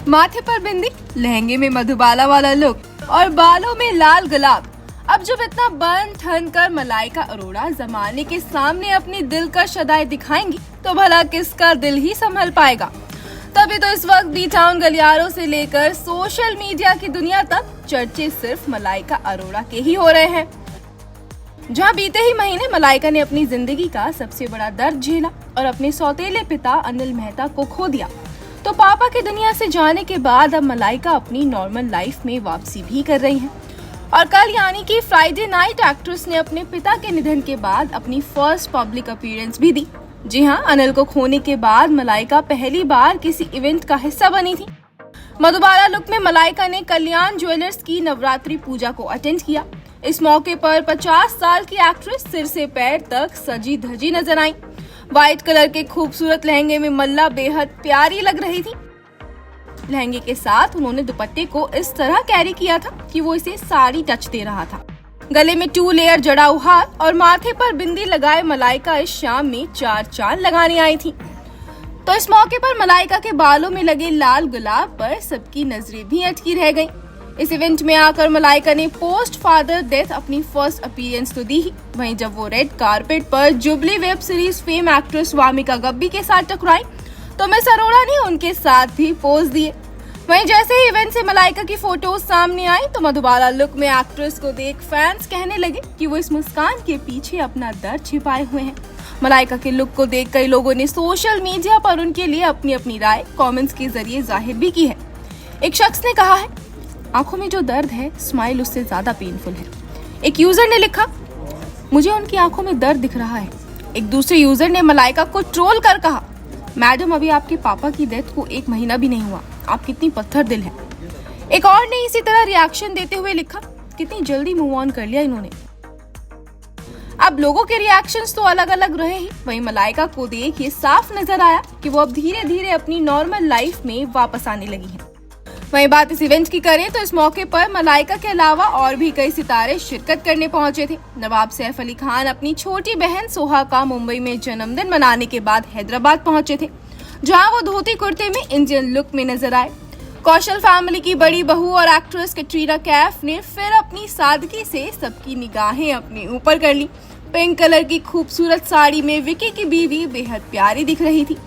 माथे पर बिंदी, लहंगे में मधुबाला वाला लुक और बालों में लाल गुलाब। अब जब इतना बन ठन कर मलाइका अरोड़ा जमाने के सामने अपनी दिलकश अदाएं दिखाएंगी तो भला किसका दिल ही संभल पाएगा। तभी तो इस वक्त बी टाउन गलियारों से लेकर सोशल मीडिया की दुनिया तक चर्चे सिर्फ मलाइका अरोड़ा के ही हो रहे हैं। जहां बीते ही महीने मलाइका ने अपनी जिंदगी का सबसे बड़ा दर्द झेला और अपने सौतेले पिता अनिल मेहता को खो दिया, तो पापा की दुनिया से जाने के बाद अब मलाइका अपनी नॉर्मल लाइफ में वापसी भी कर रही हैं। और कल यानी कि फ्राइडे नाइट एक्ट्रेस ने अपने पिता के निधन के बाद अपनी फर्स्ट पब्लिक अपीयरेंस भी दी। जी हाँ, अनिल को खोने के बाद मलाइका पहली बार किसी इवेंट का हिस्सा बनी थी। मधुबाला लुक में मलाइका ने कल्याण ज्वेलर्स की नवरात्रि पूजा को अटेंड किया। इस मौके पर 50 साल की एक्ट्रेस सिर से पैर तक सजी धजी नजर आई। व्हाइट कलर के खूबसूरत लहंगे में मल्ला बेहद प्यारी लग रही थी। लहंगे के साथ उन्होंने दुपट्टे को इस तरह कैरी किया था कि वो इसे साड़ी टच दे रहा था। गले में 2 लेयर जड़ाऊ हार और माथे पर बिंदी लगाए मलाइका इस शाम में 4 चांद लगाने आई थी। तो इस मौके पर मलाइका के बालों में लगे लाल गुलाब पर सबकी नजरें भी अटकी रह गईं। इस इवेंट में आकर मलाइका ने पोस्ट फादर डेथ अपनी फर्स्ट अपीयरेंस तो दी ही, वहीं जब वो रेड कारपेट पर jubilee web series fame actress Wamiqa Gabbi के साथ टकराई तो मिस अरोड़ा ने उनके साथ भी पोज दिए। वहीं जैसे ही इवेंट से मलाइका की फोटोज सामने आई तो मधुबाला लुक में एक्ट्रेस को देख फैंस कहने लगे कि वो इस मुस्कान के पीछे अपना दर्द छिपाए हुए हैं। मलाइका के लुक को देख कई लोगों ने सोशल मीडिया पर उनके लिए अपनी अपनी राय कमेंट्स के जरिए जाहिर भी की है। एक शख्स ने कहा है, आंखों में जो दर्द है स्माइल उससे ज्यादा पेनफुल है। एक यूजर ने लिखा, मुझे उनकी आंखों में दर्द दिख रहा है। एक दूसरे यूजर ने मलाइका को ट्रोल कर कहा, मैडम अभी आपके पापा की डेथ को 1 महीना भी नहीं हुआ, आप कितनी पत्थर दिल है। एक और ने इसी तरह रिएक्शन देते हुए लिखा, कितनी जल्दी मूव ऑन कर लिया इन्होंने। अब लोगों के रिएक्शंस तो अलग अलग रहे ही, वहीं मलाइका को देख ये साफ नजर आया कि वो अब धीरे धीरे अपनी नॉर्मल लाइफ में वापस आने लगी है। वहीं बात इस इवेंट की करें तो इस मौके पर मलाइका के अलावा और भी कई सितारे शिरकत करने पहुंचे थे। नवाब सैफ अली खान अपनी छोटी बहन सोहा का मुंबई में जन्मदिन मनाने के बाद हैदराबाद पहुंचे थे, जहां वो धोती कुर्ते में इंडियन लुक में नजर आए। कौशल फैमिली की बड़ी बहू और एक्ट्रेस कैटरीना कैफ ने फिर अपनी सादगी से सबकी निगाहें अपने ऊपर कर ली। पिंक कलर की खूबसूरत साड़ी में विकी की बीवी बेहद प्यारी दिख रही थी।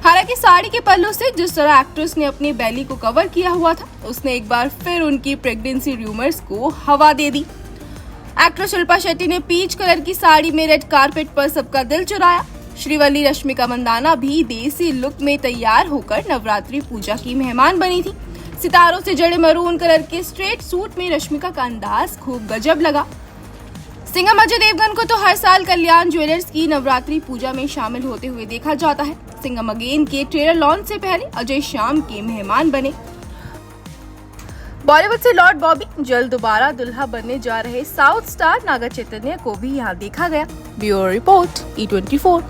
हालांकि साड़ी के पल्लू से जिस तरह एक्ट्रेस ने अपनी बेली को कवर किया हुआ था, उसने एक बार फिर उनकी प्रेगनेंसी रूमर्स को हवा दे दी। एक्ट्रेस शिल्पा शेट्टी ने पीच कलर की साड़ी में रेड कारपेट पर सबका दिल चुराया। श्रीवल्ली रश्मिका मंदाना भी देसी लुक में तैयार होकर नवरात्रि पूजा की मेहमान बनी थी। सितारों से जड़े मरून कलर के स्ट्रेट सूट में रश्मिका का अंदाज खूब गजब लगा। सिंघम अजय देवगन को तो हर साल कल्याण ज्वेलर्स की नवरात्रि पूजा में शामिल होते हुए देखा जाता है। सिंघम अगेन के ट्रेलर लॉन्च से पहले अजय शाम के मेहमान बने। बॉलीवुड से लॉर्ड बॉबी जल्द दोबारा दुल्हा बनने जा रहे साउथ स्टार नागा चैतन्य को भी यहाँ देखा गया। Bureau report E24।